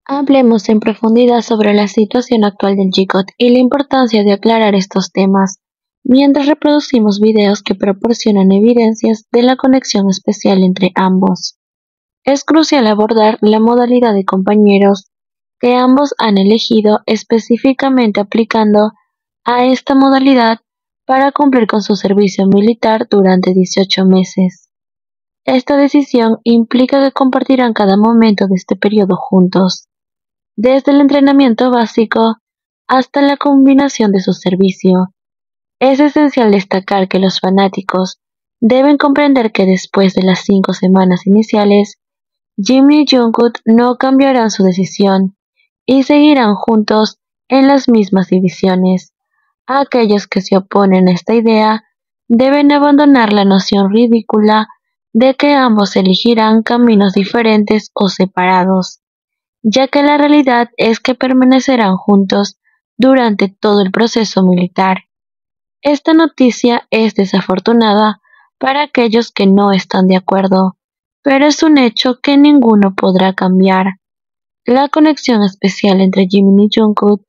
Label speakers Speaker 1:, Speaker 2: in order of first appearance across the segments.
Speaker 1: Hablemos en profundidad sobre la situación actual del G-Code y la importancia de aclarar estos temas, mientras reproducimos videos que proporcionan evidencias de la conexión especial entre ambos. Es crucial abordar la modalidad de compañeros que ambos han elegido específicamente aplicando a esta modalidad para cumplir con su servicio militar durante 18 meses. Esta decisión implica que compartirán cada momento de este periodo juntos, desde el entrenamiento básico hasta la combinación de su servicio. Es esencial destacar que los fanáticos deben comprender que después de las 5 semanas iniciales, Jimmy y Jungkook no cambiarán su decisión y seguirán juntos en las mismas divisiones. Aquellos que se oponen a esta idea deben abandonar la noción ridícula de que ambos elegirán caminos diferentes o separados, ya que la realidad es que permanecerán juntos durante todo el proceso militar. Esta noticia es desafortunada para aquellos que no están de acuerdo, pero es un hecho que ninguno podrá cambiar. La conexión especial entre Jimin y Jungkook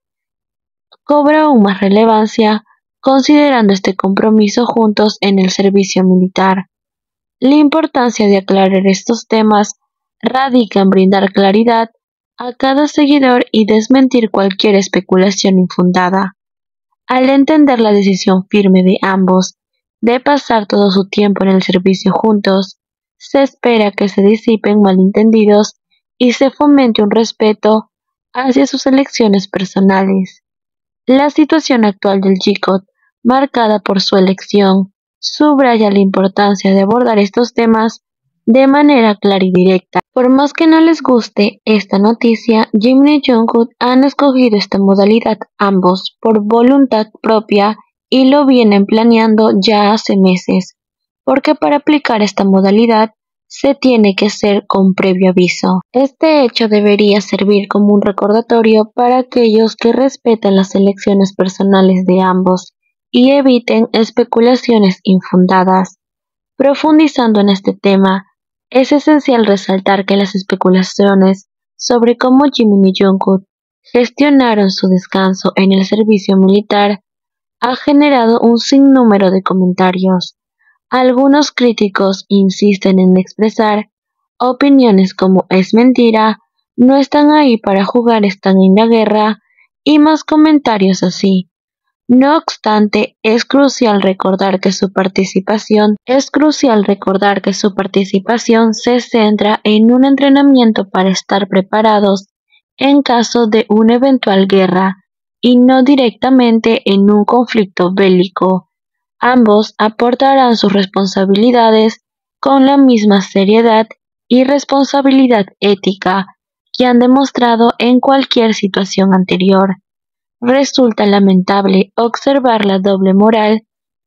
Speaker 1: cobra aún más relevancia considerando este compromiso juntos en el servicio militar. La importancia de aclarar estos temas radica en brindar claridad a cada seguidor y desmentir cualquier especulación infundada. Al entender la decisión firme de ambos de pasar todo su tiempo en el servicio juntos, se espera que se disipen malentendidos y se fomente un respeto hacia sus elecciones personales. La situación actual del G-Code, marcada por su elección, subraya la importancia de abordar estos temas de manera clara y directa. Por más que no les guste esta noticia, Jimin y Jungkook han escogido esta modalidad ambos por voluntad propia y lo vienen planeando ya hace meses, porque para aplicar esta modalidad se tiene que hacer con previo aviso. Este hecho debería servir como un recordatorio para aquellos que respetan las elecciones personales de ambos y eviten especulaciones infundadas. Profundizando en este tema, es esencial resaltar que las especulaciones sobre cómo Jimin y Jungkook gestionaron su descanso en el servicio militar ha generado un sinnúmero de comentarios. Algunos críticos insisten en expresar opiniones como "es mentira", "no están ahí para jugar, están en la guerra" y más comentarios así. No obstante, es crucial recordar que su participación se centra en un entrenamiento para estar preparados en caso de una eventual guerra y no directamente en un conflicto bélico. Ambos aportarán sus responsabilidades con la misma seriedad y responsabilidad ética que han demostrado en cualquier situación anterior. Resulta lamentable observar la doble moral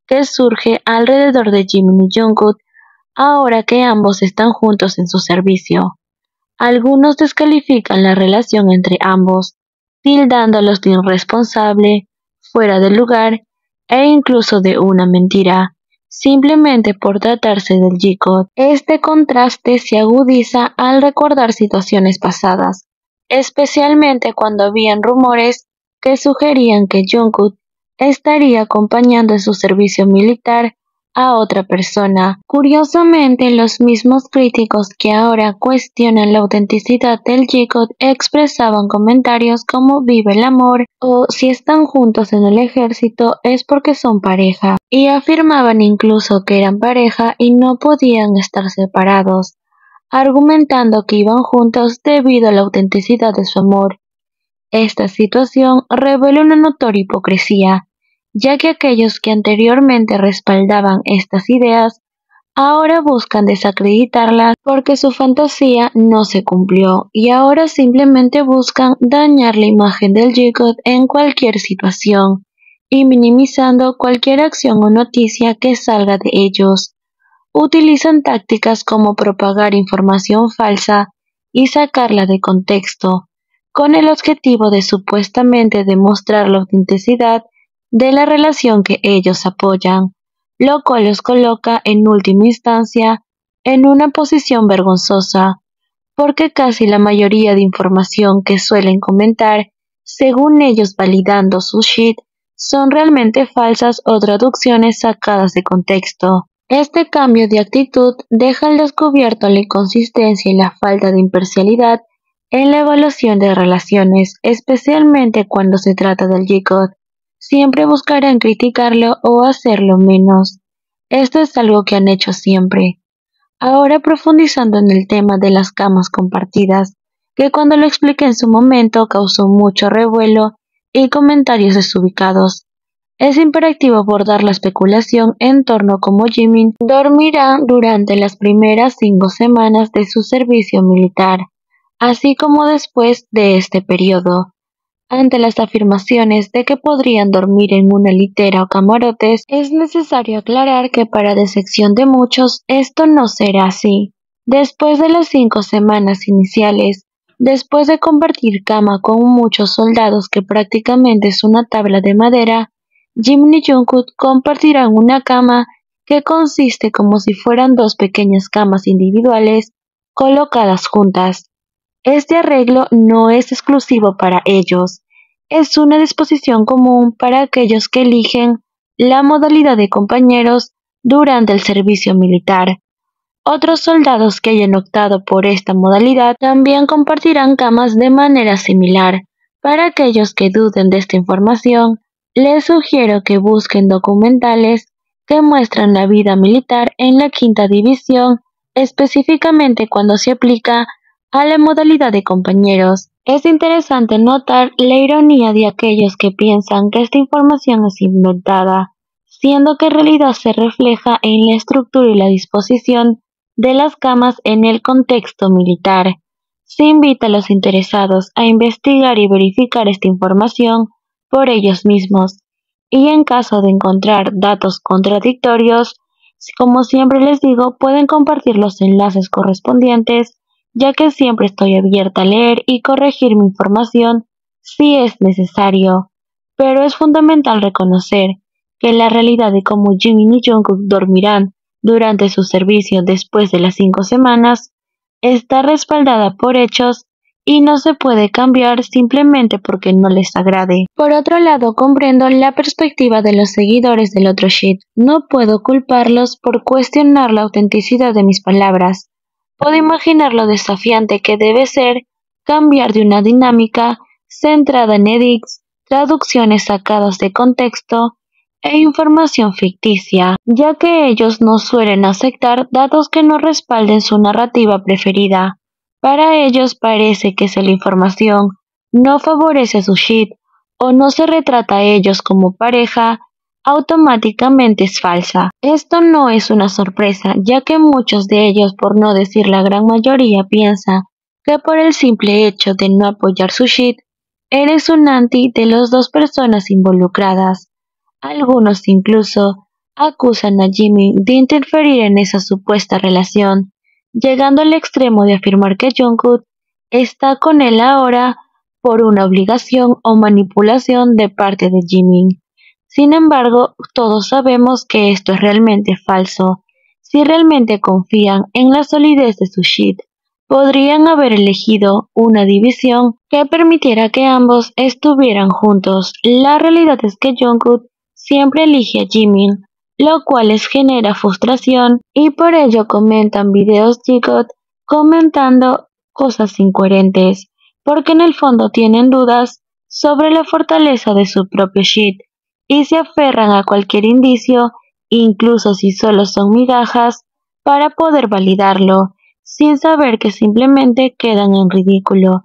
Speaker 1: que surge alrededor de Jimin y Jungkook ahora que ambos están juntos en su servicio. Algunos descalifican la relación entre ambos, tildándolos de irresponsable, fuera de lugar e incluso de una mentira, simplemente por tratarse del G-Code. Este contraste se agudiza al recordar situaciones pasadas, especialmente cuando habían rumores que sugerían que Jungkook estaría acompañando en su servicio militar a otra persona. Curiosamente, los mismos críticos que ahora cuestionan la autenticidad del G-Code expresaban comentarios como "vive el amor" o "si están juntos en el ejército es porque son pareja", y afirmaban incluso que eran pareja y no podían estar separados, argumentando que iban juntos debido a la autenticidad de su amor. Esta situación revela una notoria hipocresía, ya que aquellos que anteriormente respaldaban estas ideas ahora buscan desacreditarlas porque su fantasía no se cumplió y ahora simplemente buscan dañar la imagen del G-Code en cualquier situación y minimizando cualquier acción o noticia que salga de ellos. Utilizan tácticas como propagar información falsa y sacarla de contexto, con el objetivo de supuestamente demostrar la autenticidad de la relación que ellos apoyan, lo cual los coloca en última instancia en una posición vergonzosa, porque casi la mayoría de información que suelen comentar, según ellos validando su sheet, son realmente falsas o traducciones sacadas de contexto. Este cambio de actitud deja al descubierto la inconsistencia y la falta de imparcialidad en la evaluación de relaciones, especialmente cuando se trata del G-Code. Siempre buscarán criticarlo o hacerlo menos. Esto es algo que han hecho siempre. Ahora profundizando en el tema de las camas compartidas, que cuando lo expliqué en su momento causó mucho revuelo y comentarios desubicados. Es imperativo abordar la especulación en torno a cómo Jimin dormirá durante las primeras 5 semanas de su servicio militar, así como después de este periodo. Ante las afirmaciones de que podrían dormir en una litera o camarotes, es necesario aclarar que para decepción de muchos esto no será así. Después de las 5 semanas iniciales, después de compartir cama con muchos soldados que prácticamente es una tabla de madera, Jimin y Jungkook compartirán una cama que consiste como si fueran dos pequeñas camas individuales colocadas juntas. Este arreglo no es exclusivo para ellos, es una disposición común para aquellos que eligen la modalidad de compañeros durante el servicio militar. Otros soldados que hayan optado por esta modalidad también compartirán camas de manera similar. Para aquellos que duden de esta información, les sugiero que busquen documentales que muestran la vida militar en la quinta división, específicamente cuando se aplica a la modalidad de compañeros. Es interesante notar la ironía de aquellos que piensan que esta información es inventada, siendo que en realidad se refleja en la estructura y la disposición de las camas en el contexto militar. Se invita a los interesados a investigar y verificar esta información por ellos mismos, y en caso de encontrar datos contradictorios, como siempre les digo, pueden compartir los enlaces correspondientes, ya que siempre estoy abierta a leer y corregir mi información si es necesario, pero es fundamental reconocer que la realidad de cómo Jimin y Jungkook dormirán durante su servicio después de las 5 semanas está respaldada por hechos y no se puede cambiar simplemente porque no les agrade. Por otro lado, comprendo la perspectiva de los seguidores del otro sheet. No puedo culparlos por cuestionar la autenticidad de mis palabras. Puedo imaginar lo desafiante que debe ser cambiar de una dinámica centrada en edits, traducciones sacadas de contexto e información ficticia, ya que ellos no suelen aceptar datos que no respalden su narrativa preferida. Para ellos parece que si la información no favorece su sheet o no se retrata a ellos como pareja, automáticamente es falsa. Esto no es una sorpresa, ya que muchos de ellos, por no decir la gran mayoría, piensa que por el simple hecho de no apoyar su sheet, eres un anti de las dos personas involucradas. Algunos incluso acusan a Jimmy de interferir en esa supuesta relación, llegando al extremo de afirmar que Jungkook está con él ahora por una obligación o manipulación de parte de Jimin. Sin embargo, todos sabemos que esto es realmente falso. Si realmente confían en la solidez de su sheet, podrían haber elegido una división que permitiera que ambos estuvieran juntos. La realidad es que Jungkook siempre elige a Jimin, lo cual les genera frustración y por ello comentan videos G-Code comentando cosas incoherentes, porque en el fondo tienen dudas sobre la fortaleza de su propio sheet y se aferran a cualquier indicio, incluso si solo son migajas, para poder validarlo, sin saber que simplemente quedan en ridículo.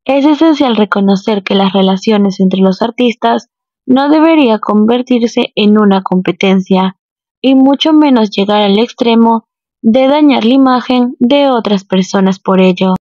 Speaker 1: Es esencial reconocer que las relaciones entre los artistas no debería convertirse en una competencia, y mucho menos llegar al extremo de dañar la imagen de otras personas por ello.